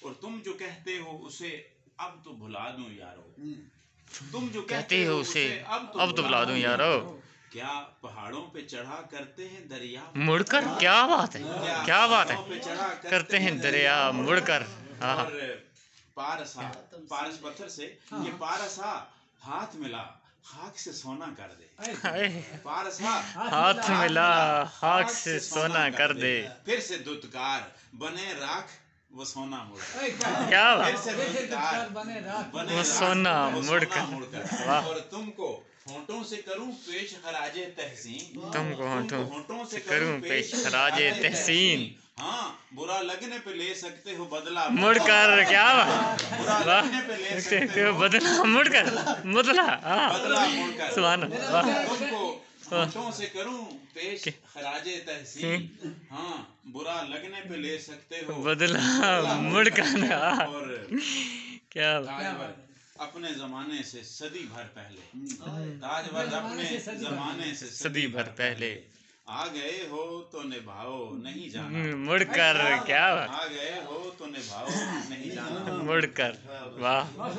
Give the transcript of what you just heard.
اور تم جو کہتے ہو اسے اب تو بھلا دوں یارو، تم جو کہتے ہو اسے اب تو بلا دوں یارو، کیا پہاڑوں پہ چڑھا کرتے ہیں دریا مڑ کر، کیا بات ہے، کیا بات ہے، پہاڑوں پہ چڑھا کرتے ہیں دریا مڑ کر. اور پارسا، پارس پتھر سے یہ پارسا ہاتھ ملا خاک سے سونا کر دے، پارسا ہاتھ ملا خاک سے سونا کر دے، پھر سے دودکار بنے راکھ وہ سونا مڑ کر، کیا پھر بات، سے دودکار بنے وہ راکھ سونا وہ مڑ سونا کر. مڑ کر. واہ، اور تم کو ہونٹوں سے کروں پیش خراج تحسین، تم کو ہونٹوں ہونٹوں سے کروں پیش خراج تحسین، ہاں برا لگنے پہ لے سکتے ہو بدلہ مڑ کر. کیا بات، برا واہ، لگنے پہ لے سکتے سکتے ہو ہو بدلا مڑ کر، بدلا. بدلہ مڑ کر. سبحان اللہ، واہ. تم کو ہونٹوں سے کروں پیش خراج تحسین، ہاں برا لگنے پہ لے سکتے ہو بدلا مڑ کر. اور کیا اپنے زمانے سے صدی بھر پہلے، تاجور اپنے زمانے سے صدی بھر پہلے آ گئے ہو تو نبھاؤ نہیں جانا، مڑ کر. کیا آ گئے ہو تو نبھاؤ نہیں جانا. مڑ کر. واہ.